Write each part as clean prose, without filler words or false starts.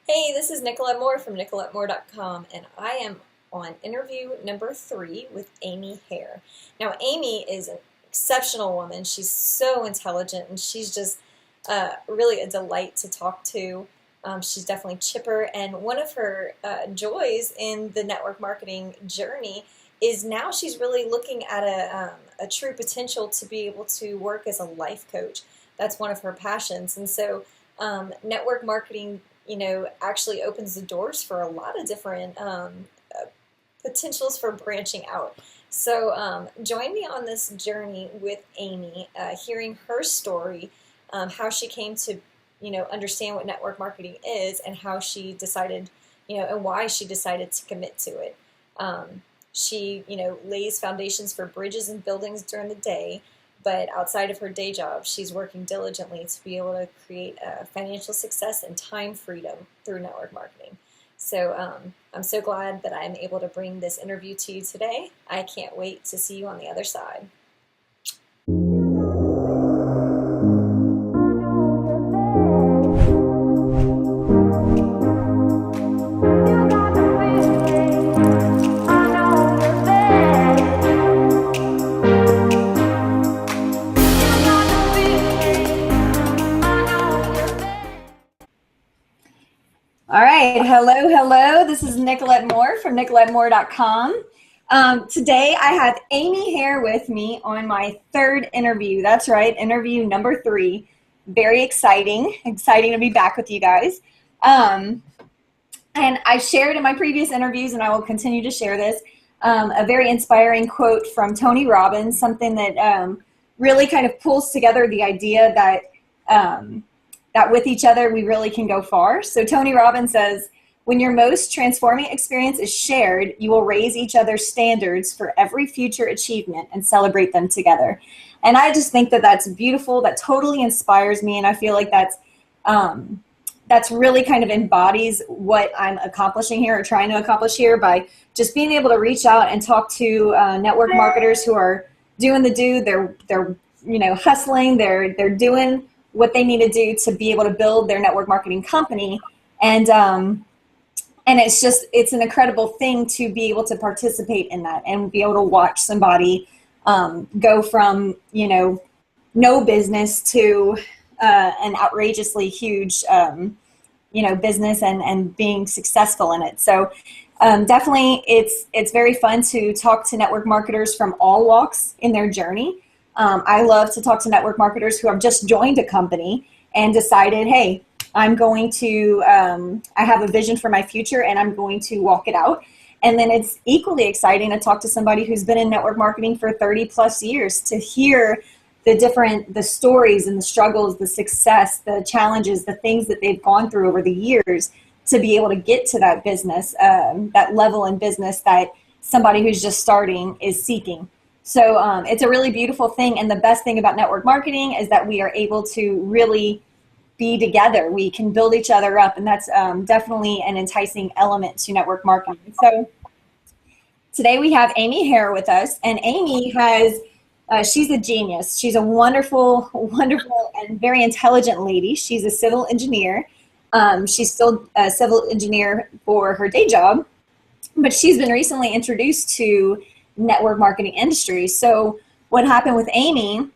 Hey, this is Nicolette Moore from NicoletteMoore.com, and I am on interview number 3 with Amy Hare. Now, Amy is an exceptional woman. She's so intelligent, and she's just really a delight to talk to. She's definitely chipper, and one of her joys in the network marketing journey is now she's really looking at a true potential to be able to work as a life coach. That's one of her passions, and so network marketing actually opens the doors for a lot of different potentials for branching out. So join me on this journey with Amy, hearing her story, how she came to, understand what network marketing is and how she decided, and why she decided to commit to it. She, lays foundations for bridges and buildings during the day, but outside of her day job, she's working diligently to be able to create financial success and time freedom through network marketing. So I'm so glad that I'm able to bring this interview to you today. I can't wait to see you on the other side. All right, hello. This is Nicolette Moore from NicoletteMoore.com. Today I have Amy Hare with me on my third interview. That's right, interview number 3. Very exciting to be back with you guys. And I've shared in my previous interviews, and I will continue to share this, a very inspiring quote from Tony Robbins, something that really kind of pulls together the idea that with each other, we really can go far. So Tony Robbins says, when your most transforming experience is shared, you will raise each other's standards for every future achievement and celebrate them together. And I just think that that's beautiful. That totally inspires me. And I feel like that's really kind of embodies what I'm accomplishing here or trying to accomplish here by just being able to reach out and talk to network marketers who are doing they're hustling, they're doing what they need to do to be able to build their network marketing company. And it's an incredible thing to be able to participate in that and be able to watch somebody go from, no business to an outrageously huge, business and being successful in it. So definitely it's very fun to talk to network marketers from all walks in their journey. I love to talk to network marketers who have just joined a company and decided, hey, I'm going to, I have a vision for my future and I'm going to walk it out. And then it's equally exciting to talk to somebody who's been in network marketing for 30 plus years to hear the stories and the struggles, the success, the challenges, the things that they've gone through over the years to be able to get to that business, that level in business that somebody who's just starting is seeking. So it's a really beautiful thing. And the best thing about network marketing is that we are able to really be together. We can build each other up. And that's definitely an enticing element to network marketing. So today we have Amy Hare with us. And Amy she's a genius. She's a wonderful and very intelligent lady. She's a civil engineer. She's still a civil engineer for her day job. But she's been recently introduced to network marketing industry. So what happened with Amy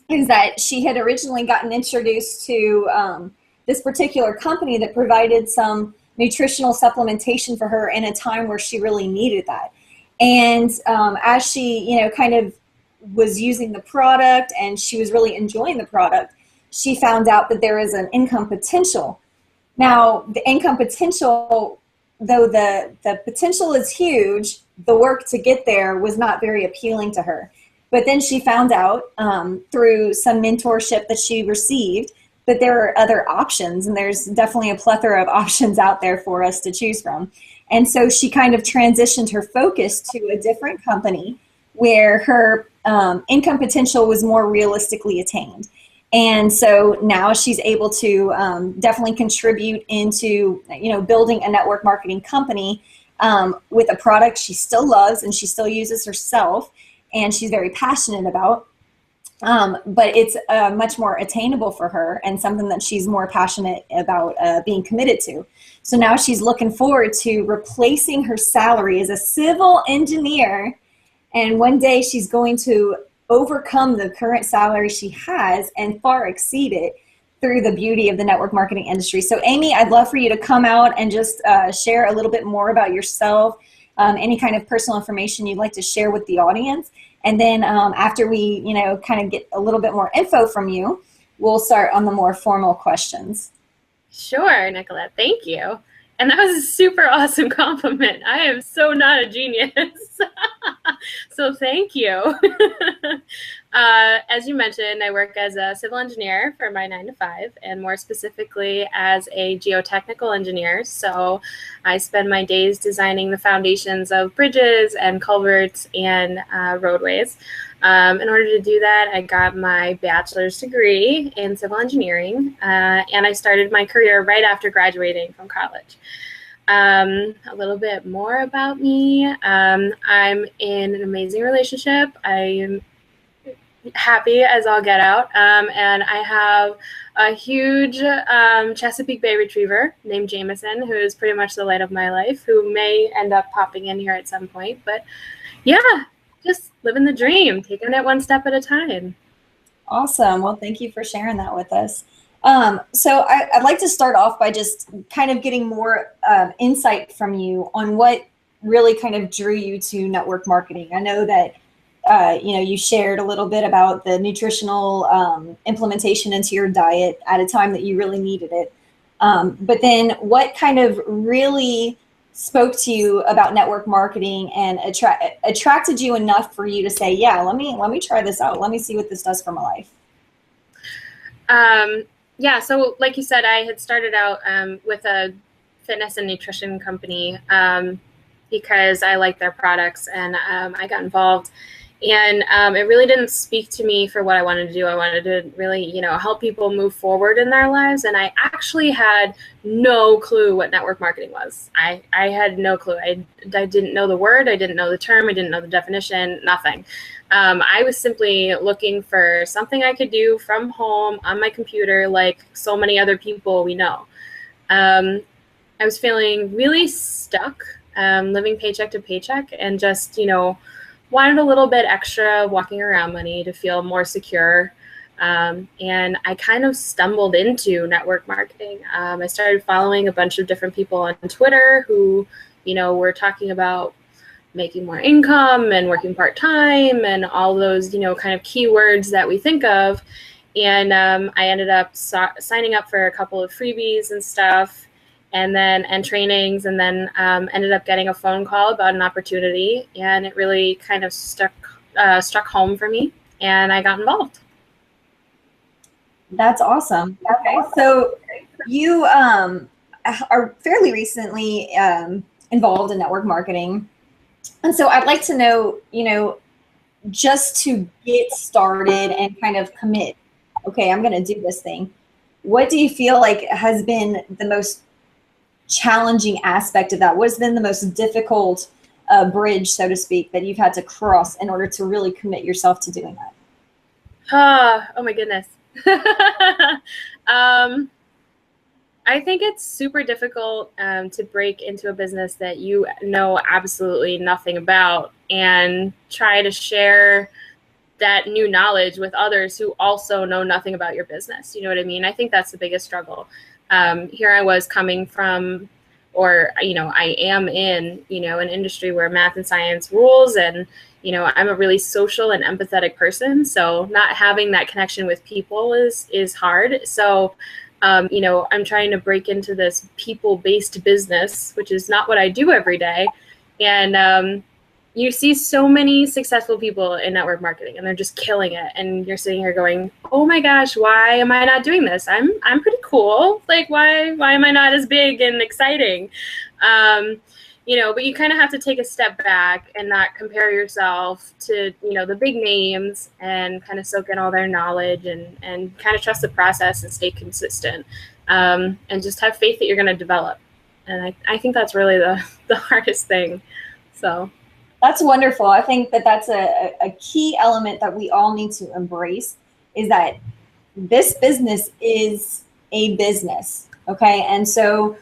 is that she had originally gotten introduced to this particular company that provided some nutritional supplementation for her in a time where she really needed that. And as she, kind of was using the product and she was really enjoying the product, she found out that there is an income potential. Now, the income potential, though the potential is huge, the work to get there was not very appealing to her. But then she found out through some mentorship that she received that there are other options, and there's definitely a plethora of options out there for us to choose from. And so she kind of transitioned her focus to a different company where her income potential was more realistically attained. And so now she's able to definitely contribute into, building a network marketing company with a product she still loves and she still uses herself and she's very passionate about. But it's much more attainable for her and something that she's more passionate about being committed to. So now she's looking forward to replacing her salary as a civil engineer. And one day she's going to overcome the current salary she has and far exceed it through the beauty of the network marketing industry. So Amy, I'd love for you to come out and just share a little bit more about yourself, any kind of personal information you'd like to share with the audience. And then after we, kind of get a little bit more info from you, we'll start on the more formal questions. Sure, Nicolette, thank you. And that was a super awesome compliment. I am so not a genius. So thank you. As you mentioned, I work as a civil engineer for my 9-to-5, and more specifically as a geotechnical engineer. So I spend my days designing the foundations of bridges and culverts and roadways. In order to do that, I got my bachelor's degree in civil engineering, and I started my career right after graduating from college. A little bit more about me. I'm in an amazing relationship. I am happy as all get out, and I have a huge Chesapeake Bay Retriever named Jameson, who is pretty much the light of my life, who may end up popping in here at some point. But yeah, just living the dream, taking it one step at a time. Awesome. Well, thank you for sharing that with us. So I'd like to start off by just kind of getting more insight from you on what really kind of drew you to network marketing. I know that you shared a little bit about the nutritional implementation into your diet at a time that you really needed it. But then what kind of really spoke to you about network marketing and attracted you enough for you to say, yeah, let me try this out. Let me see what this does for my life. Yeah, so like you said, I had started out with a fitness and nutrition company because I liked their products, and I got involved. And it really didn't speak to me for what I wanted to do. I wanted to really, help people move forward in their lives. And I actually had no clue what network marketing was. I had no clue. I didn't know the word. I didn't know the term. I didn't know the definition, nothing. I was simply looking for something I could do from home on my computer, like so many other people we know. I was feeling really stuck, living paycheck to paycheck, and just, wanted a little bit extra walking around money to feel more secure. And I kind of stumbled into network marketing. I started following a bunch of different people on Twitter who, were talking about making more income and working part-time and all those, kind of keywords that we think of. And I ended up signing up for a couple of freebies and stuff, and trainings, and then ended up getting a phone call about an opportunity, and it really kind of struck home for me, and I got involved. That's awesome. Okay, so you are fairly recently involved in network marketing, and so I'd like to know, just to get started and kind of commit, okay, I'm going to do this thing. What do you feel like has been the most challenging aspect of that? What's been the most difficult bridge, so to speak, that you've had to cross in order to really commit yourself to doing that? Oh my goodness. I think it's super difficult to break into a business that you know absolutely nothing about and try to share that new knowledge with others who also know nothing about your business. You know what I mean? I think that's the biggest struggle. Here I was coming from, or, I am in, an industry where math and science rules, and, I'm a really social and empathetic person. So not having that connection with people is hard. So, I'm trying to break into this people-based business, which is not what I do every day. And, you see so many successful people in network marketing, and they're just killing it. And you're sitting here going, oh my gosh, why am I not doing this? I'm pretty cool. Like, why am I not as big and exciting? But you kind of have to take a step back and not compare yourself to, the big names, and kind of soak in all their knowledge, and kind of trust the process and stay consistent, and just have faith that you're going to develop. And I think that's really the hardest thing. So. That's wonderful. I think that that's a key element that we all need to embrace. is that this business is a business. Okay. And so,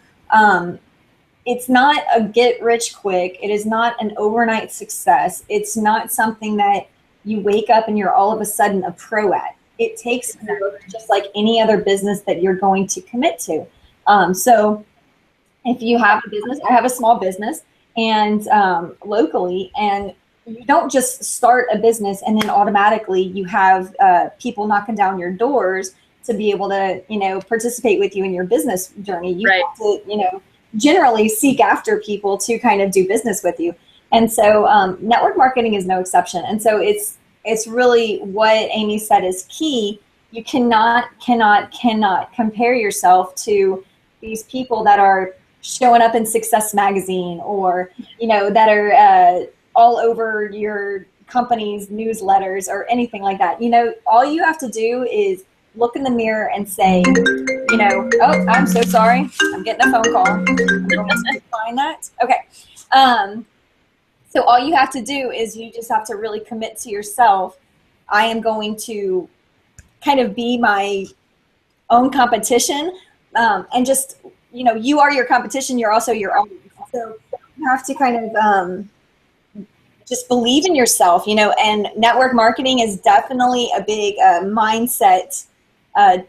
it's not a get rich quick. It is not an overnight success. It's not something that you wake up and you're all of a sudden a pro at. It takes work just like any other business that you're going to commit to. So if you have a business, I have a small business and locally, and you don't just start a business and then automatically you have people knocking down your doors to be able to, participate with you in your business journey. You have to, generally seek after people to kind of do business with you. And so network marketing is no exception. And so it's really what Amy said is key. You cannot compare yourself to these people that are showing up in Success Magazine or, that are all over your company's newsletters or anything like that. All you have to do is look in the mirror and say, oh, I'm so sorry. I'm getting a phone call. I'm going to find that. Okay. So all you have to do is you just have to really commit to yourself. I am going to kind of be my own competition. And just, you are your competition. You're also your own. So you have to kind of just believe in yourself, and network marketing is definitely a big mindset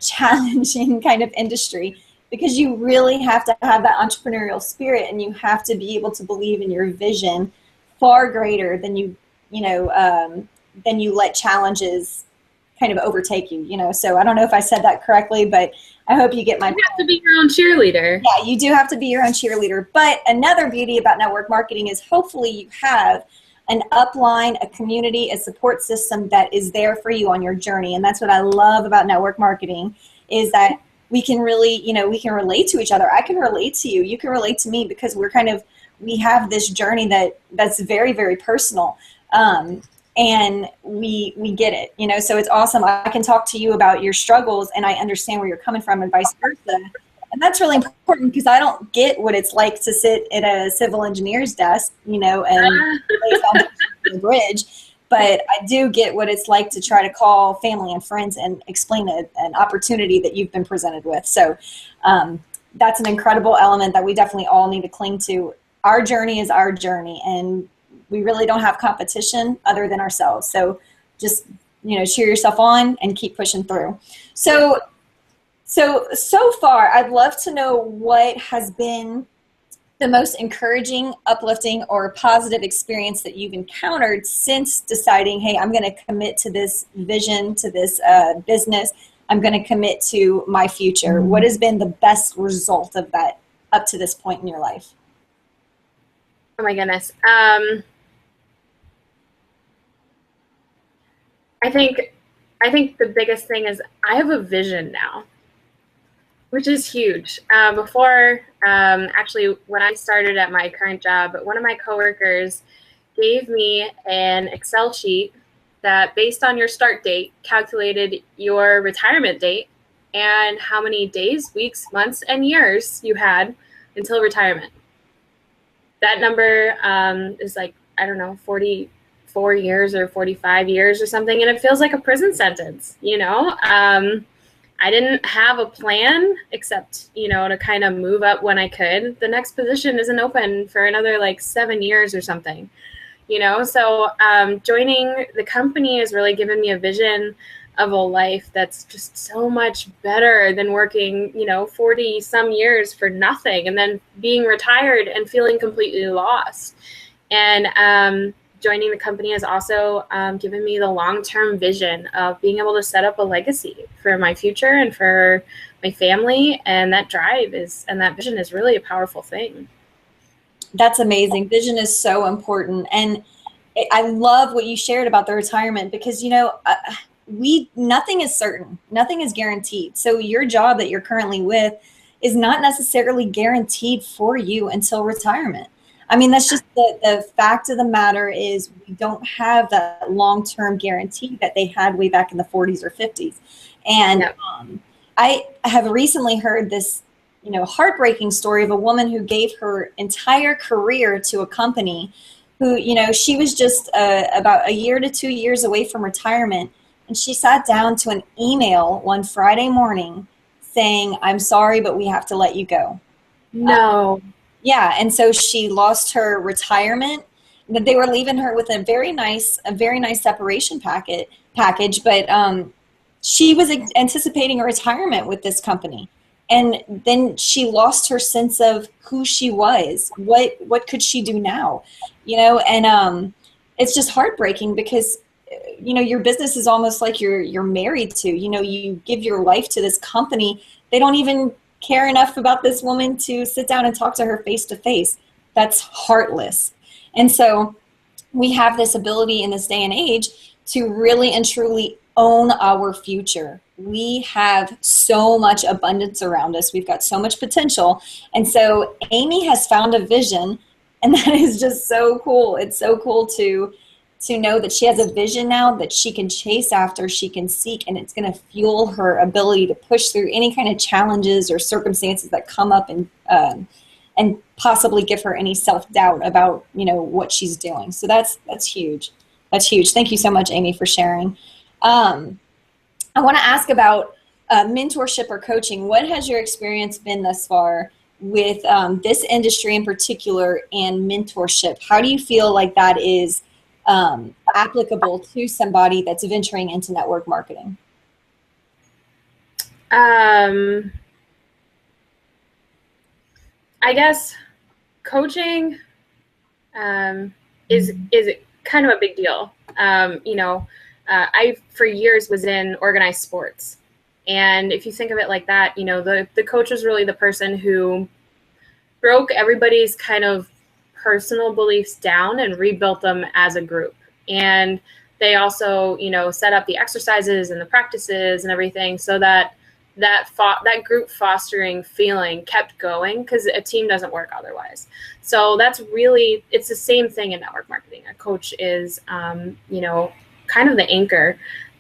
challenging kind of industry, because you really have to have that entrepreneurial spirit and you have to be able to believe in your vision far greater than you let challenges kind of overtake you. So I don't know if I said that correctly, but I hope you get my point. You have to be your own cheerleader. Yeah, you do have to be your own cheerleader. But another beauty about network marketing is hopefully you have an upline, a community, a support system that is there for you on your journey. And that's what I love about network marketing, is that we can really, we can relate to each other. I can relate to you. You can relate to me, because we have this journey that's very, very personal. And we get it, so it's awesome. I can talk to you about your struggles and I understand where you're coming from and vice versa. And that's really important, because I don't get what it's like to sit at a civil engineer's desk, and lay foundation on the bridge. But I do get what it's like to try to call family and friends and explain an opportunity that you've been presented with. So that's an incredible element that we definitely all need to cling to. Our journey is our journey, and we really don't have competition other than ourselves. So just, cheer yourself on and keep pushing through. So far, I'd love to know what has been the most encouraging, uplifting, or positive experience that you've encountered since deciding, hey, I'm going to commit to this vision, to this business. I'm going to commit to my future. What has been the best result of that up to this point in your life? Oh my goodness. I think the biggest thing is I have a vision now, which is huge. Before, actually, when I started at my current job, one of my coworkers gave me an Excel sheet that, based on your start date, calculated your retirement date and how many days, weeks, months, and years you had until retirement. That number is like, I don't know, 44 years or 45 years or something, and it feels like a prison sentence, I didn't have a plan except, to kind of move up when I could. The next position isn't open for another like 7 years or something, So joining the company has really given me a vision of a life that's just so much better than working, 40 some years for nothing and then being retired and feeling completely lost. And joining the company has also given me the long-term vision of being able to set up a legacy for my future and for my family. And that drive and that vision is really a powerful thing. That's amazing. Vision is so important. And I love what you shared about the retirement, because, nothing is certain. Nothing is guaranteed. So your job that you're currently with is not necessarily guaranteed for you until retirement. I mean, that's just the fact of the matter is we don't have that long-term guarantee that they had way back in the 40s or 50s. And I have recently heard this, heartbreaking story of a woman who gave her entire career to a company who, she was just about a year to 2 years away from retirement, And she sat down to an email one Friday morning saying, "I'm sorry, but we have to let you go." No. Yeah, and so she lost her retirement. That they were leaving her with a very nice separation package, but she was anticipating a retirement with this company, and then she lost her sense of who she was. What could she do now, And it's just heartbreaking because your business is almost like you're married to. You give your life to this company. They don't even care enough about this woman to sit down and talk to her face to face. That's heartless. And so we have this ability in this day and age to really and truly own our future. We have so much abundance around us. We've got so much potential. And so Amy has found a vision, and that is just so cool. It's so cool to know that she has a vision now that she can chase after, she can seek, and it's going to fuel her ability to push through any kind of challenges or circumstances that come up, and possibly give her any self-doubt about what she's doing. So that's huge. That's huge. Thank you so much, Amy, for sharing. I want to ask about mentorship or coaching. What has your experience been thus far with this industry in particular and mentorship? How do you feel like that is applicable to somebody that's venturing into network marketing? I guess coaching is kind of a big deal. I for years was in organized sports, and if you think of it like that, the coach was really the person who broke everybody's kind of personal beliefs down and rebuilt them as a group. And they also, set up the exercises and the practices and everything so that group fostering feeling kept going, because a team doesn't work otherwise. So it's the same thing in network marketing. A coach is, kind of the anchor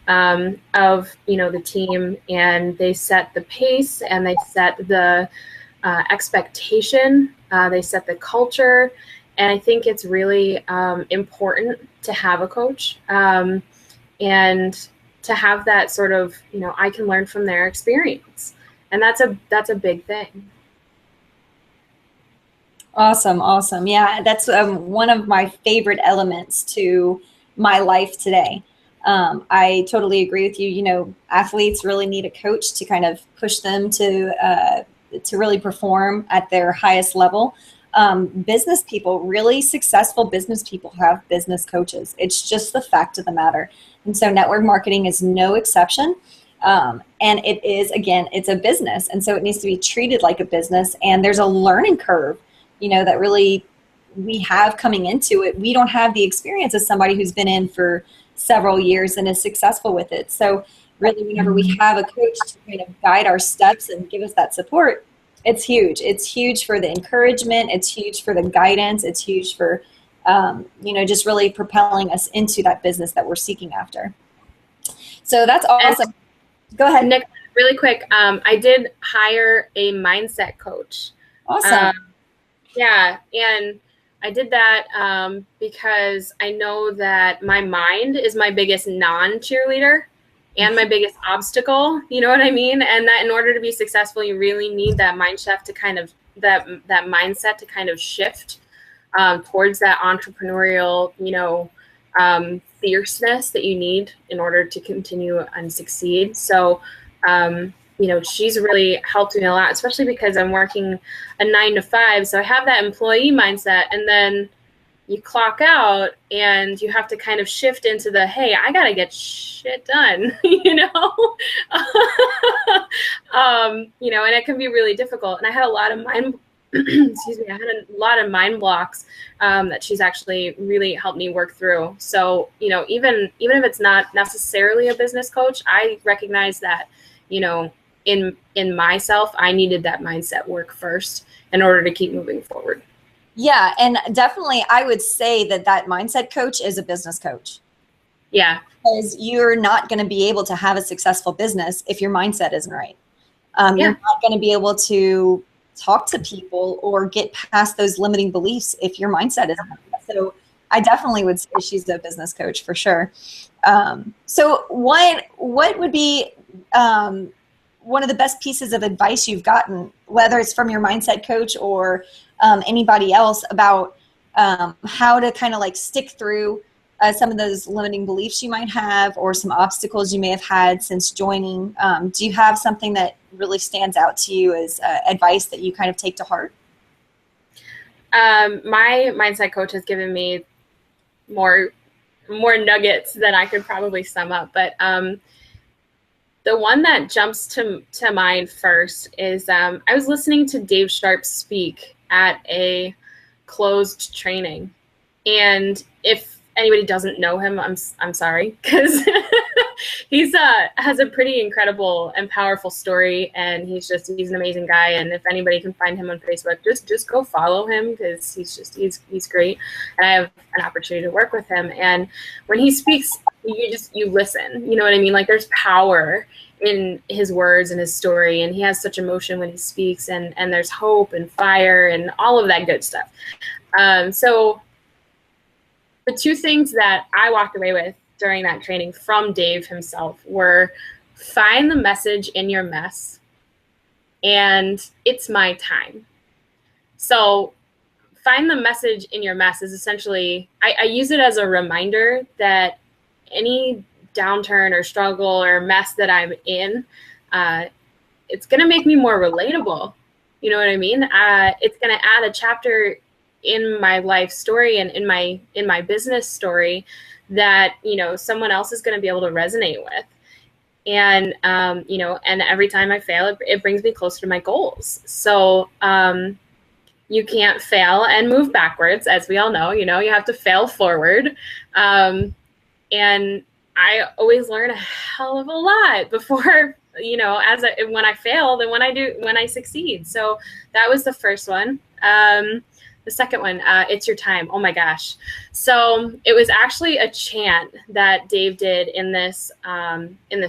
of, the team, and they set the pace and they set the expectation, they set the culture. And I think it's really important to have a coach and to have that sort of, I can learn from their experience. And that's a big thing. Awesome. Yeah, that's one of my favorite elements to my life today. I totally agree with you. Athletes really need a coach to kind of push them to really perform at their highest level. Business people, really successful business people, have business coaches. It's just the fact of the matter. And so network marketing is no exception. And it is, again, it's a business. And so it needs to be treated like a business. And there's a learning curve, that really we have coming into it. We don't have the experience of somebody who's been in for several years and is successful with it. So really, whenever we have a coach to kind of guide our steps and give us that support, it's huge. It's huge for the encouragement. It's huge for the guidance. It's huge for, just really propelling us into that business that we're seeking after. So that's awesome. Go ahead. Nick, really quick. I did hire a mindset coach. Awesome. Yeah. And I did that because I know that my mind is my biggest non-cheerleader and my biggest obstacle, you know what I mean? And that in order to be successful, you really need that mindset to kind of shift towards that entrepreneurial, fierceness that you need in order to continue and succeed. So, she's really helped me a lot, especially because I'm working a 9 to 5. So I have that employee mindset, and then you clock out and you have to kind of shift into the, hey, I got to get shit done, and it can be really difficult. And I had a lot of mind blocks that she's actually really helped me work through. So, even if it's not necessarily a business coach, I recognize that, in myself, I needed that mindset work first in order to keep moving forward. Yeah. And definitely I would say that mindset coach is a business coach. Yeah. Because you're not going to be able to have a successful business if your mindset isn't right. You're not going to be able to talk to people or get past those limiting beliefs if your mindset isn't right. So I definitely would say she's a business coach for sure. So what would be one of the best pieces of advice you've gotten, whether it's from your mindset coach or anybody else, about how to kind of like stick through some of those limiting beliefs you might have, or some obstacles you may have had since joining? Do you have something that really stands out to you as advice that you kind of take to heart? My mindset coach has given me more nuggets than I could probably sum up, but the one that jumps to mind first is I was listening to Dave Sharp speak at a closed training, and if anybody doesn't know him, I'm sorry, because he's has a pretty incredible and powerful story, and he's an amazing guy. And if anybody can find him on Facebook, just go follow him, because he's great, and I have an opportunity to work with him. And when he speaks, you listen, you know what I mean? Like, there's power in his words and his story, and he has such emotion when he speaks, and there's hope and fire and all of that good stuff. So the two things that I walked away with during that training from Dave himself were: find the message in your mess, and it's my time. So find the message in your mess is essentially, I use it as a reminder that any downturn or struggle or mess that I'm in, it's going to make me more relatable. You know what I mean? It's going to add a chapter in my life story and in my business story that, you know, someone else is going to be able to resonate with. And, you know, and every time I fail, it brings me closer to my goals. So, you can't fail and move backwards, as we all know. You know, you have to fail forward. And I always learn a hell of a lot before, you know, when I fail than when I succeed. So that was the first one. The second one, it's your time. Oh my gosh. So it was actually a chant that Dave did in this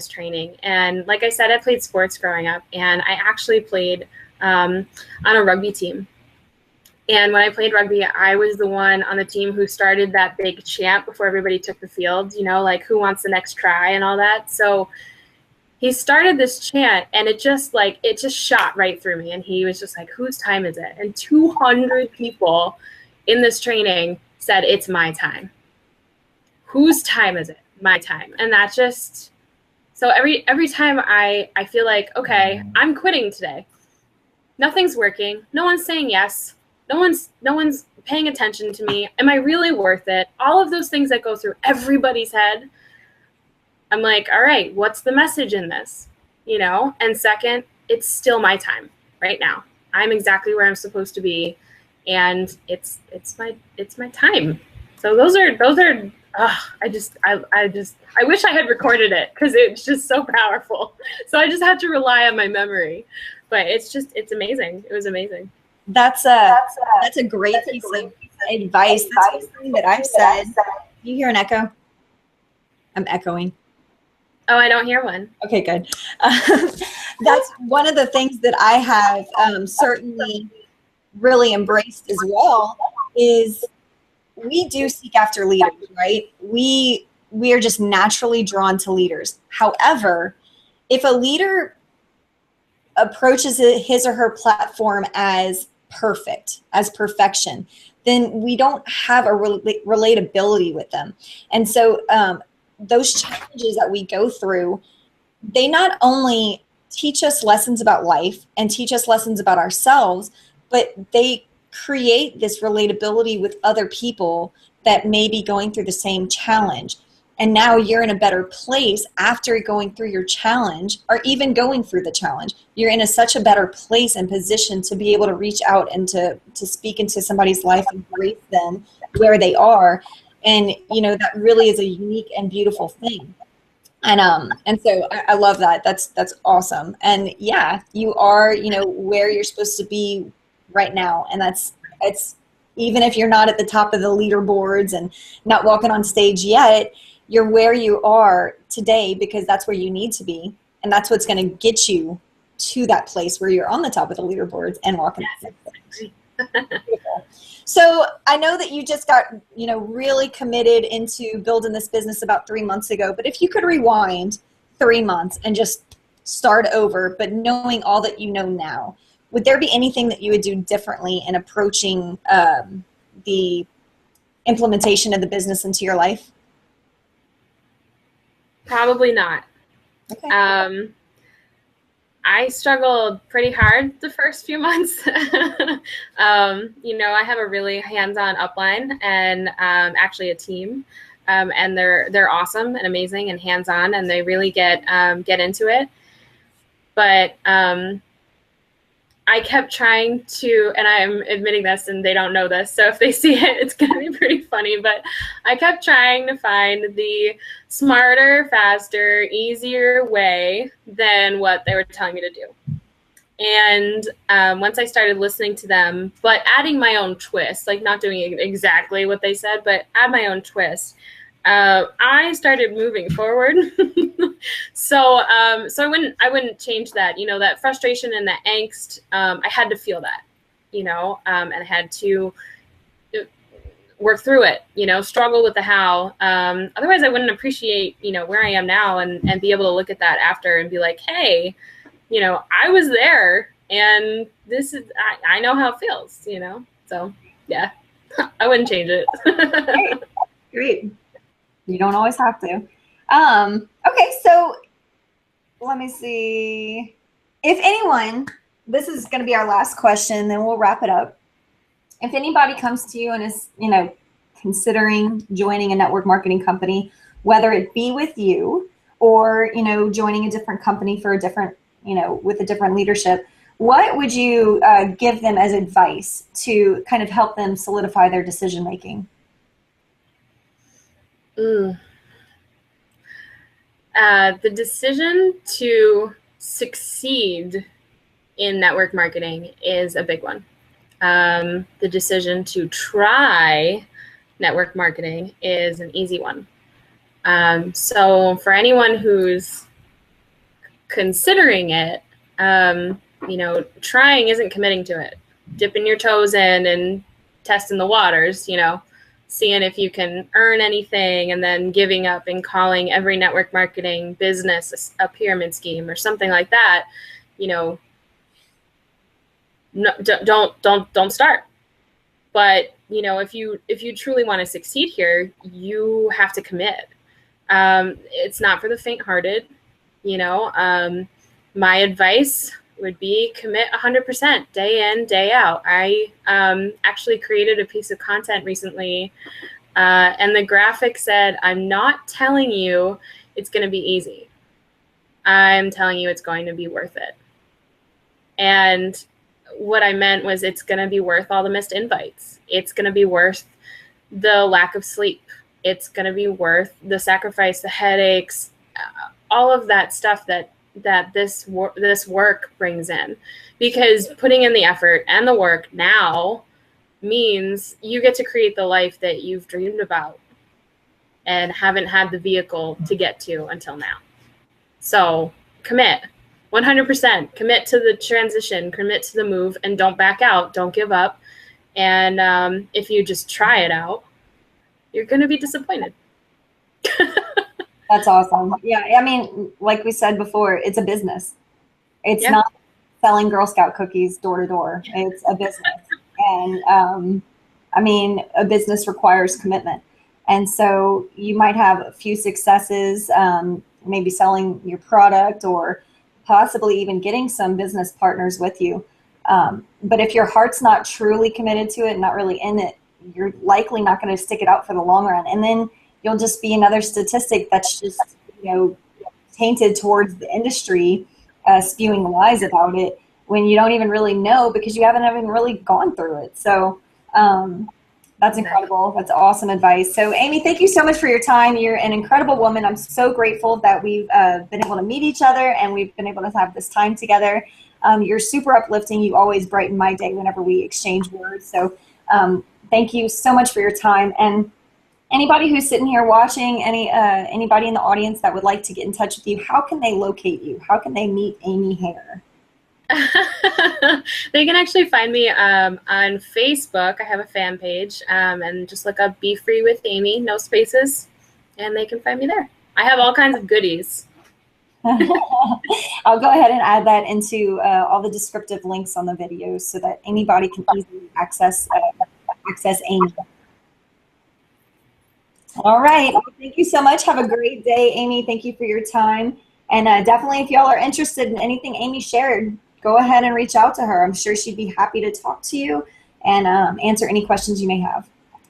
training. And like I said, I played sports growing up, and I actually played on a rugby team. And when I played rugby, I was the one on the team who started that big chant before everybody took the field, you know, like, who wants the next try and all that. So he started this chant, and it just shot right through me. And he was just like, whose time is it? And 200 people in this training said, it's my time. Whose time is it? My time. And that just, so every time I feel like, okay, I'm quitting today. Nothing's working. No one's saying yes. No one's paying attention to me. Am I really worth it? All of those things that go through everybody's head. I'm like, all right, what's the message in this? You know? And second, it's still my time right now. I'm exactly where I'm supposed to be, and it's my time. So those are I wish I had recorded it, because it's just so powerful. So I just had to rely on my memory. But it's amazing. It was amazing. That's a great piece of advice. That's something that I've said. You hear an echo? I'm echoing. Oh, I don't hear one. Okay, good. That's one of the things that I have certainly really embraced as well, is we do seek after leaders, right? We are just naturally drawn to leaders. However, if a leader approaches his or her platform as perfect, as perfection, then we don't have a relatability with them. And so those challenges that we go through, they not only teach us lessons about life and teach us lessons about ourselves, but they create this relatability with other people that may be going through the same challenge. And now you're in a better place after going through your challenge, or even going through the challenge. You're in such a better place and position to be able to reach out and to speak into somebody's life and embrace them where they are. And, you know, that really is a unique and beautiful thing. And so I love that. That's awesome. And yeah, you are, you know, where you're supposed to be right now. And it's even if you're not at the top of the leaderboards and not walking on stage yet, you're where you are today because that's where you need to be. And that's what's going to get you to that place where you're on the top of the leaderboards and walking on stage. So I know that you just got, really committed into building this business about 3 months ago, but if you could rewind 3 months and just start over, but knowing all that you know now, would there be anything that you would do differently in approaching the implementation of the business into your life? Probably not. Okay. I struggled pretty hard the first few months. I have a really hands-on upline and actually a team, and they're awesome and amazing and hands-on, and they really get into it. But I kept trying to, and I'm admitting this and they don't know this, so if they see it, it's going to be pretty funny, but I kept trying to find the smarter, faster, easier way than what they were telling me to do. And once I started listening to them, but adding my own twist, like not doing exactly what they said, but add my own twist, I started moving forward. So I wouldn't change that, that frustration and that angst. I had to feel that, and I had to work through it, struggle with the how. Otherwise I wouldn't appreciate, where I am now and be able to look at that after and be like, hey, I was there and this is, I know how it feels, so yeah, I wouldn't change it. Great. You don't always have to. Okay, so let me see. If anyone, this is going to be our last question, then we'll wrap it up. If anybody comes to you and is, considering joining a network marketing company, whether it be with you or, joining a different company for a different, with a different leadership, what would you give them as advice to kind of help them solidify their decision making? The decision to succeed in network marketing is a big one. The decision to try network marketing is an easy one. So for anyone who's considering it, trying isn't committing to it. Dipping your toes in and testing the waters, seeing if you can earn anything, and then giving up and calling every network marketing business a pyramid scheme or something like that, no, don't start. But if you truly want to succeed here, you have to commit. It's not for the faint-hearted. My advice would be commit 100% day in, day out. I actually created a piece of content recently, and the graphic said, I'm not telling you it's going to be easy. I'm telling you it's going to be worth it. And what I meant was it's going to be worth all the missed invites. It's going to be worth the lack of sleep. It's going to be worth the sacrifice, the headaches, all of that stuff that this work brings in, because putting in the effort and the work now means you get to create the life that you've dreamed about and haven't had the vehicle to get to until now. So commit 100%, commit to the transition, commit to the move, and don't back out. Don't give up. And if you just try it out, you're going to be disappointed. That's awesome. Yeah, I mean, like we said before, it's a business. It's not selling Girl Scout cookies door to door. It's a business. And a business requires commitment. And so you might have a few successes, maybe selling your product or possibly even getting some business partners with you. But if your heart's not truly committed to it, not really in it, you're likely not going to stick it out for the long run. And then you'll just be another statistic that's just, tainted towards the industry, spewing lies about it when you don't even really know because you haven't even really gone through it. So that's incredible. That's awesome advice. So Amy, thank you so much for your time. You're an incredible woman. I'm so grateful that we've been able to meet each other and we've been able to have this time together. You're super uplifting. You always brighten my day whenever we exchange words. So thank you so much for your time. And anybody who's sitting here watching, anybody in the audience that would like to get in touch with you, how can they locate you? How can they meet Amy Hare? They can actually find me on Facebook. I have a fan page, and just look up Be Free with Amy, no spaces, and they can find me there. I have all kinds of goodies. I'll go ahead and add that into all the descriptive links on the videos so that anybody can easily access Amy. All right. Well, thank you so much. Have a great day, Amy. Thank you for your time. And definitely, if y'all are interested in anything Amy shared, go ahead and reach out to her. I'm sure she'd be happy to talk to you and answer any questions you may have.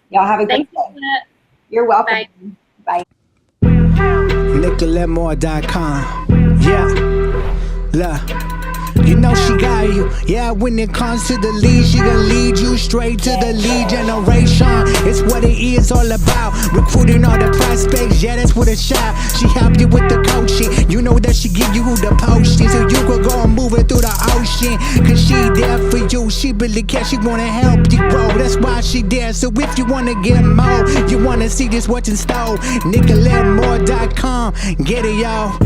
Y'all have a great day. You're welcome. Bye. NicoletteMoore.com. Yeah. Look. You know she got you, yeah, when it comes to the lead, she gon' lead you straight to the lead generation. It's what it is all about, recruiting all the prospects, yeah, that's what it's shot. She help you with the coaching, you know that she give you the potion, so you could go and move it through the ocean. Cause she there for you, she really cares, she wanna help you grow, that's why she there. So if you wanna get more, you wanna see this what's in store, NicoletteMoore.com, get it y'all.